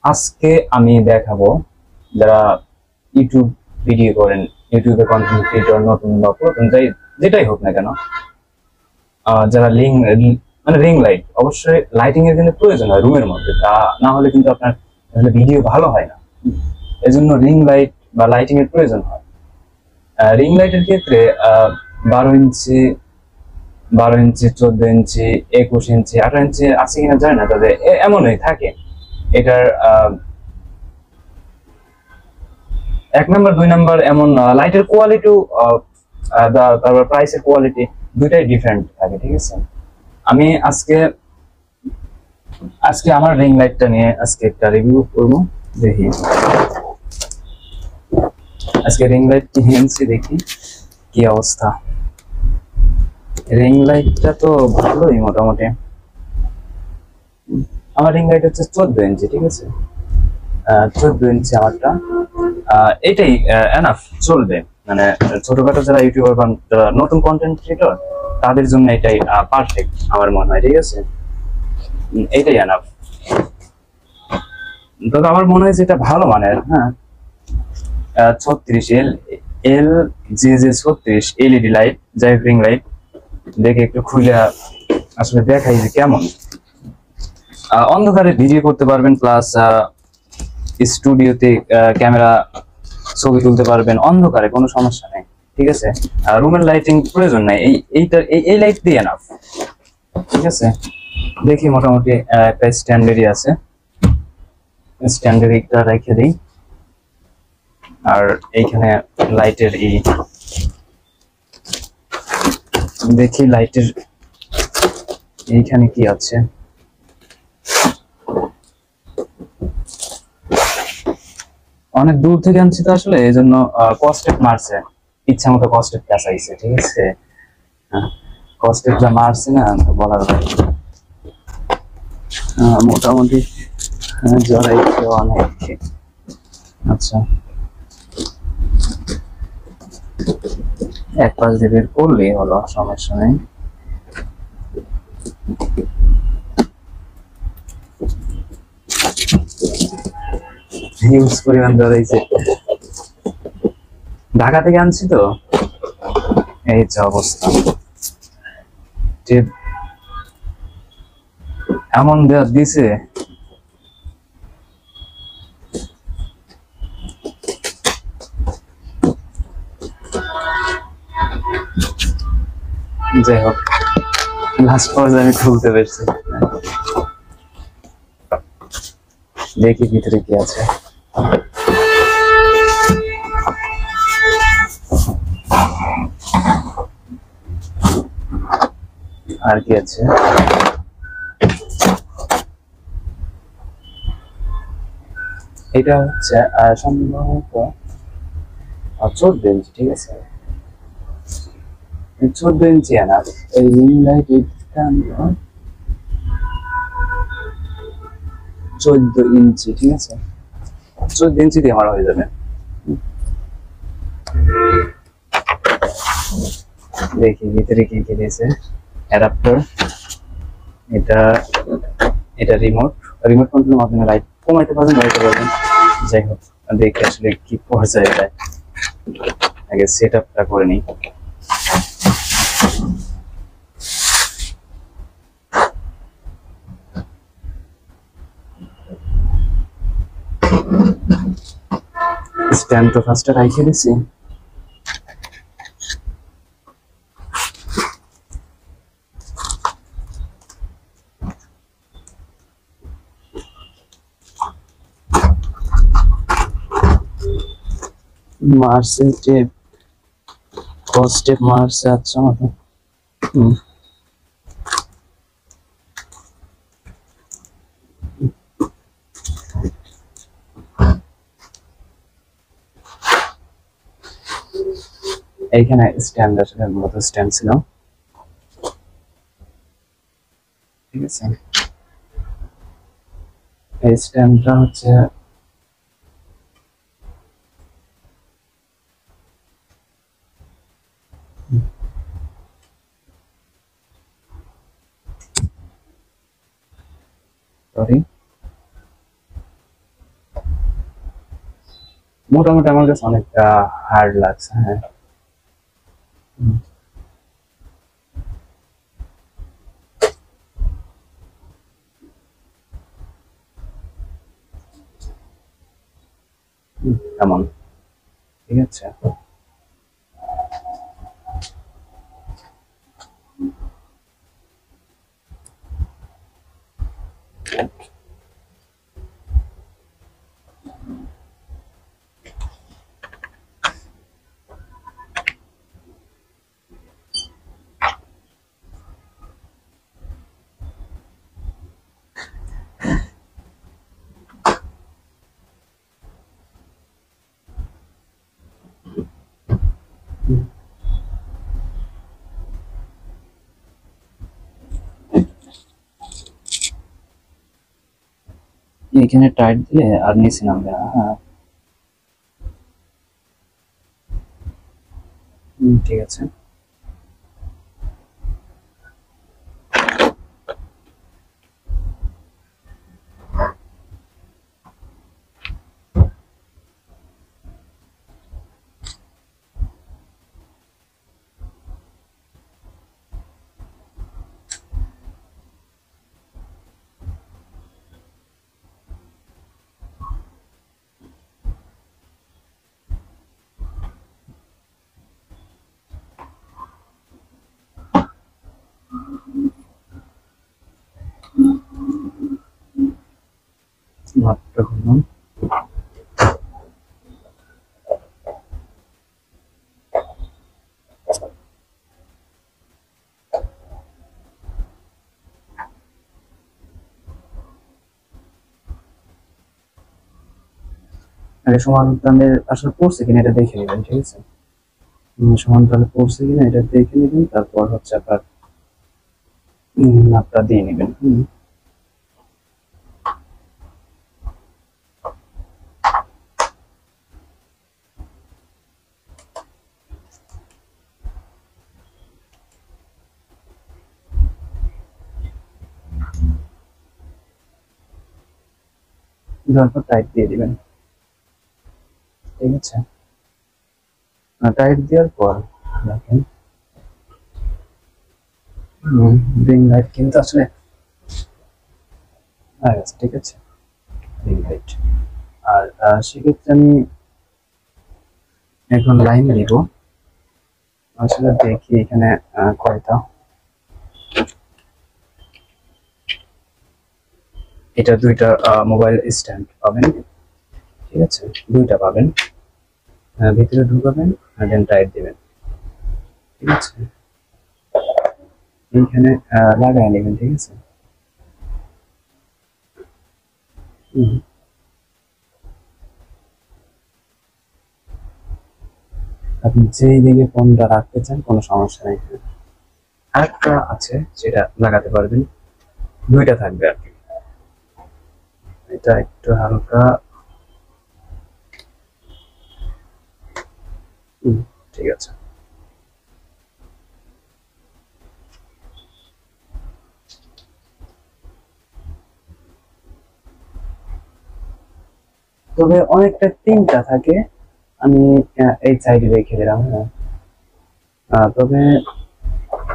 আজকে আমি দেখাবো যারা ইউটিউব ভিডিও করেন, ইউটিউবে কন্টেন্ট ক্রিয়েটর, নতুন বা পুরাতন যেটাই হোক না কেন, যারা মানে রিং লাইট, অবশ্যই লাইটিং এর কিন্তু প্রয়োজন হয় রুমের মধ্যে, তা না হলে কিন্তু আপনার ভিডিও ভালো হয় না। এজন্য রিং লাইট বা লাইটিং এর প্রয়োজন হয়। রিং লাইটের ক্ষেত্রে 12 ইঞ্চি, 12 ইঞ্চি, 14 ইঞ্চি, 21 ইঞ্চি, 18 ইঞ্চি আছে কিনা জানি না, তবে এমনই থাকে। এটার 1 নাম্বার 2 নাম্বার এমন লাইটের কোয়ালিটিও, তারপর প্রাইসের কোয়ালিটি দুইটাই ডিফারেন্ট থাকে, ঠিক আছে। আমি আজকে আজকে আমার রিং লাইটটা নিয়ে আজকে একটা রিভিউ করবো। দেখি আজকে রিং লাইট কিনে এনেছি, দেখি কি অবস্থা। রিং লাইটটা তো ভালোই মোটামুটি। আমার রিং লাইট হচ্ছে 14 ইঞ্চি, ঠিক আছে। 14 ইঞ্চি আমারটা। এটাই এনাফ, চলবে। মানে ছোটখাটো যারা ইউটিউবার বা যারা নতুন কন্টেন্ট ক্রিয়েটর, তাদের জন্য এটাই পারফেক্ট আমার মনে হয়, ঠিক আছে। এটাই এনাফ। তবে আমার মনে হয় যেটা ভালো মানের, হ্যাঁ, 36 এল যে 36 এলইডি লাইট, যাই রিং লাইট। দেখে একটু খুলে আসলে দেখাই যে কেমন। অন্ধকারে ভিডিও করতে পারবেন, প্লাস স্টুডিওতে ক্যামেরা ছবি তুলতে পারবেন অন্ধকারে, কোনো সমস্যা নেই, ঠিক আছে। রুমের লাইটিং প্রয়োজন নাই, এই লাইট দিয়ে এনাফ, ঠিক আছে। দেখি মোটামুটি একটা স্ট্যান্ডার্ডই আছে, স্ট্যান্ডার্ডটা রেখে দিই। আর এইখানে লাইটের দেখি লাইটের এইখানে কি আছে। অনেক দূর থেকে আনছি তো আসলে, এই জন্য কস্টেপ মারছে, ইচ্ছা মতো কস্টেপ কাঁচাইছে, ঠিক আছে। কস্টেপ যা মারছে না, বলার বাইরে। মোটামুটি জড়াইছে অনেক। আচ্ছা, 1 পাশ দিয়ে বের করলেই হলো, সমস্যা নেই। হিউজ পরিমাণ জড়াইছে, ঢাকা থেকে আনছি তো, এই যে অবস্থা। এমন দিছে, যাই হোক লাস্ট পর্যায়ে আমি খুলতে পেরেছি। দেখি ভিতরে কি আছে। আর কি আছে, এটা হচ্ছে সম্ভবত 14 ইঞ্চি, ঠিক আছে। 14 ইঞ্চি এনাফ। এই রিং লাইট 14 ইঞ্চি, ঠিক আছে। 14 ইঞ্চি দিয়ে আমার হয়ে যাবে। দেখি ভিতরে কি কি দিয়েছে। অ্যাডাপ্টার, এটা এটা রিমোট কন্ট্রোলের মাধ্যমে লাইট কমাইতে পারবেন, বাড়াইতে পারবেন। যাই হোক, দেখি আসলে কি পর্যায়ে যায়, আগে সেট আপটা করে নিই। স্ট্যান্ড তো ফার্স্টে রাইখে দিছি। মারছে টেপ, স্টেপ মারছে, আচ্ছা মতো। এইখানে স্ট্যান্ড আসলে মূলত স্ট্যান্ড ছিল, ঠিক আছে। এই স্ট্যান্ডটা হচ্ছে সরি, মোটামুটি আমার কাছে অনেকটা হার্ড লাগছে। হ্যাঁ, হুম, কেমন, ঠিক আছে। এখানে টাইট দিলে আর নিচে নামবে না। হ্যাঁ, ঠিক আছে। মাত্র করলাম। আগে সমান তালে আসলে পড়ছে কিনা এটা দেখে নেবেন, ঠিক আছে। সমান তালে পড়ছে কিনা এটা দেখে নেবেন, তারপর হচ্ছে আপনার মাপটা দিয়ে নেবেন। তারপর টাইট দিয়ে দিবেন, ঠিক আছে। টাইট দেওয়ার পর দেখেন রিং লাইট কিন্তু আসলে ঠিক আছে, রিং লাইট। আর সেক্ষেত্রে আমি এখন লাইন নিব। আসলে দেখি এখানে কয়টা, এটা দুইটা মোবাইল স্ট্যান্ড পাবেন, ঠিক আছে, দুইটা পাবেন। ভিতরে ঢুকাবেন আর দেন টাইট দিবেন, ঠিক আছে। এইখানে লাগাই নেবেন, ঠিক আছে। আপনি যেই দিকে ফোনটা রাখতে চান কোনো সমস্যা নেই। আরেকটা আছে যেটা লাগাতে পারবেন, দুইটা থাকবে আর কি। এটা একটু হালকা, ঠিক আছে। তবে অনেকটা তিনটা থাকে, আমি এই সাইডে রেখে দিলাম। হ্যাঁ, তবে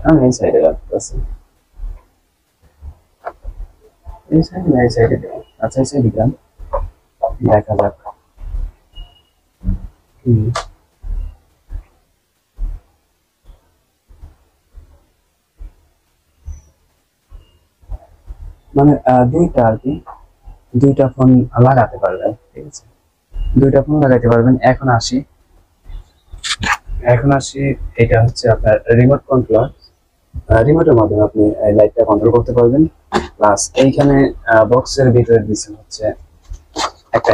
আমি এই সাইডে রাখতেছি, এই সাইডে না এই সাইডে দিলাম। আচ্ছা, এই সাইডে দিলাম, দেখা যাক। মানে দুইটা আর কি, দুইটা ফোন লাগাতে পারবেন, ঠিক আছে। দুইটা ফোন লাগাতে পারবেন। এখন আসি এটা হচ্ছে আপনার রিমোট কন্ট্রোলার। রিমোটের মাধ্যমে আপনি লাইটটা কন্ট্রোল করতে পারবেন। প্লাস এইখানে বক্সের ভিতরে দিচ্ছে হচ্ছে একটা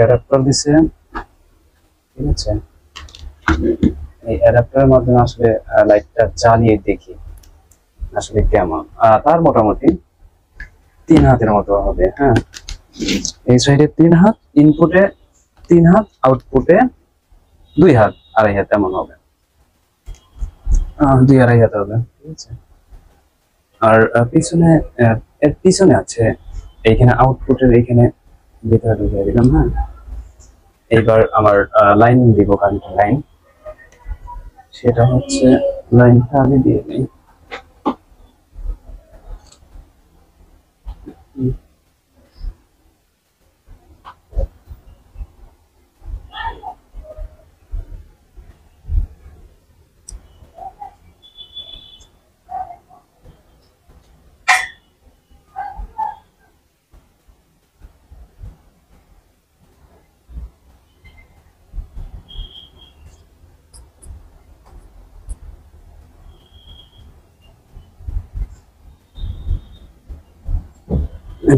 অ্যাডাপ্টার দিছে, ঠিক আছে। এই অ্যাডাপ্টারের মাধ্যমে আসলে লাইটটা জ্বালিয়ে দেখি আসলে কেমন। তার মোটামুটি 3 হাতের মতো হবে। হ্যাঁ, এই সাইডে 3 হাত, ইনপুটে 3 হাত, আউটপুটে 2 হাত, 2.5 হাত এমন হবে। 2 2.5 হাত হবে, ঠিক আছে। আর পিছনে এর পিছনে আছে এইখানে আউটপুটের এখানে ভিতরে ঢুকিয়ে দিলাম। হ্যাঁ, এইবার আমার লাইন দিব, কারেন্টের লাইন। সেটা হচ্ছে লাইনটা আমি দিয়ে দিই।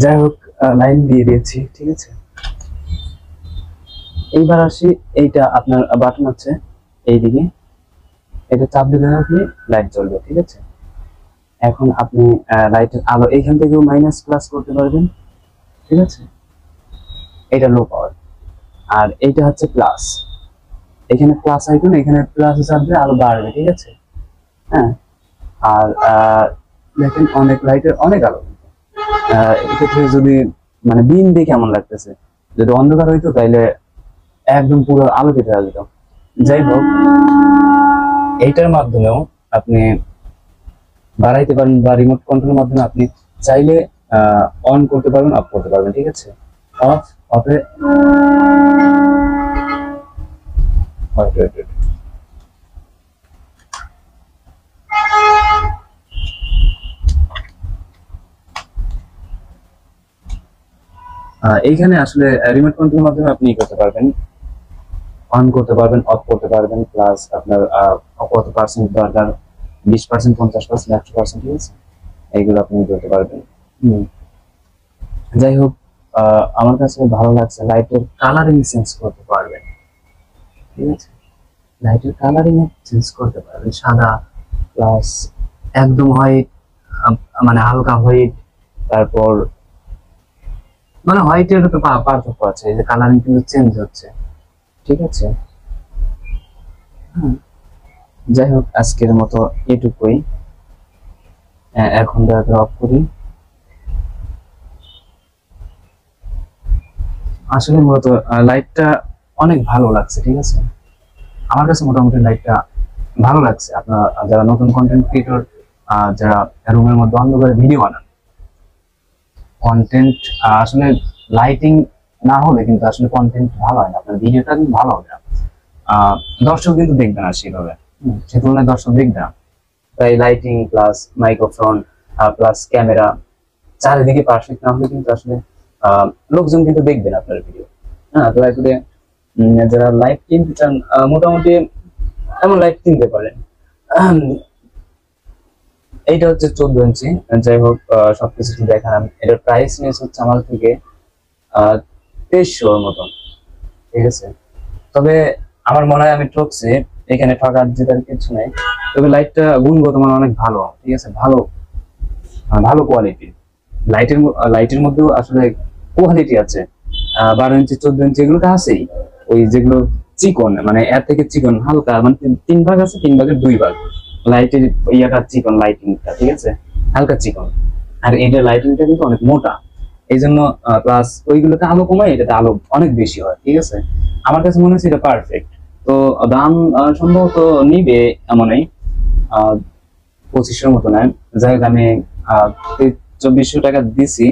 যাই হোক, লাইন দিয়ে দিয়েছি, ঠিক আছে। এইবার আসি, এইটা আপনার বাটন আছে এইদিকে, এটা চাপ দিলে আপনি লাইট জ্বলবে, ঠিক আছে। এখন আপনি লাইটের আলো এইখান থেকেও মাইনাস প্লাস করতে পারবেন, ঠিক আছে। এটা লো পাওয়ার, আর এইটা হচ্ছে প্লাস। এখানে প্লাস আইকন, এখানে প্লাস চাপ দিলে আলো বাড়বে, ঠিক আছে। হ্যাঁ, আর দেখেন অনেক লাইটের অনেক আলো। এক্ষেত্রে যদি মানে দিন দিয়ে কেমন লাগতেছে, যদি অন্ধকার হইতো তাইলে একদম পুরো আলো কেটে যেত। যাই হোক, এইটার মাধ্যমেও আপনি বাড়াইতে পারেন, বা রিমোট কন্ট্রোলের মাধ্যমে আপনি চাইলে অন করতে পারবেন, অফ করতে পারবেন, ঠিক আছে। অফ অফে এইখানে আসলে রিমোট কন্ট্রোলের মাধ্যমে আপনি করতে পারবেন, অন করতে পারবেন, অফ করতে পারবেন, প্লাস আপনার কত পার্সেন্ট দরকার, 20%, 50%, 100%, ঠিক আছে, এইগুলো আপনি করতে পারবেন। যাই হোক, আমার কাছে ভালো লাগছে, লাইটের কালারিং চেঞ্জ করতে পারবেন, ঠিক আছে। লাইটের কালারিং চেঞ্জ করতে পারবেন, সাদা প্লাস একদম হোয়াইট, মানে হালকা হোয়াইট, তারপর মানে হোয়াইটের তো পার্থক্য আছে, এই যে কালারিং কিন্তু চেঞ্জ হচ্ছে, ঠিক আছে। যাই হোক, আজকের মতো এটুকুই। এখন দয়া অফ করি। আসলে মূলত লাইটটা অনেক ভালো লাগছে, ঠিক আছে। আমার কাছে মোটামুটি লাইটটা ভালো লাগছে। আপনারা যারা নতুন কন্টেন্ট ক্রিয়েটর, যারা রুমের মধ্যে অন্ধকারে ভিডিও বানান, কন্টেন্ট আসলে লাইটিং না হলে কিন্তু আসলে কন্টেন্ট ভালো হয় না, আপনার ভিডিওটা কিন্তু ভালো হবে না, দর্শক কিন্তু দেখবে না সেভাবে, সে তুলনায় দর্শক দেখবে না। তাই lighting plus microphone plus camera চারিদিকে পারফেক্ট না হলে কিন্তু আসলে লোকজন কিন্তু দেখবে না আপনার ভিডিও। হ্যাঁ, দয়া করে যারা লাইট কিনতে চান, মোটামুটি এমন লাইট কিনতে পারেন। এইটা হচ্ছে 14 ইঞ্চি। যাই হোক, সবকিছু দেখালাম। এটার প্রাইস নিয়েছে হচ্ছে আমার থেকে 2300 মতন, ঠিক আছে। তবে আমার মনে হয় আমি ঠকছি, এখানে ঠকার জেতার কিছু নেই। তবে লাইটটা গুণগত মান অনেক ভালো, ঠিক আছে, ভালো ভালো কোয়ালিটি। লাইটের মধ্যেও আসলে কোয়ালিটি আছে। 12 ইঞ্চি 14 ইঞ্চি এগুলো তো আছেই, ওই যেগুলো চিকন, মানে এর থেকে চিকন হালকা, মানে 3 ভাগ আছে, 3 ভাগের 2 ভাগ লাইটের ইয়াটা চিকন, লাইটিংটা, ঠিক আছে, হালকা চিকন। আর এটার লাইটিংটা কিন্তু অনেক মোটা, এই জন্য প্লাস ওইগুলোতে আলো কমায়, এটাতে আলো অনেক বেশি হয়, ঠিক আছে। আমার কাছে মনে হচ্ছে এটা পারফেক্ট। তো দাম সম্ভবত নিবে এমনই 2500 মতো নেয়। যাই হোক, আমি 2400 টাকা দিছি,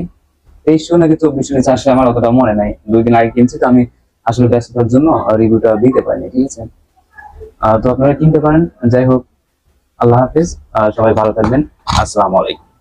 2300 নাকি 2400 নিচে আসলে আমার অতটা মনে নাই, 2 দিন আগে কিনছি তো, আমি আসলে ব্যস্ততার জন্য রিভিউটা দিতে পারিনি, ঠিক আছে। তো আপনারা কিনতে পারেন। যাই হোক, আল্লাহ হাফেজ, সবাই ভালো থাকবেন, আসসালামু আলাইকুম।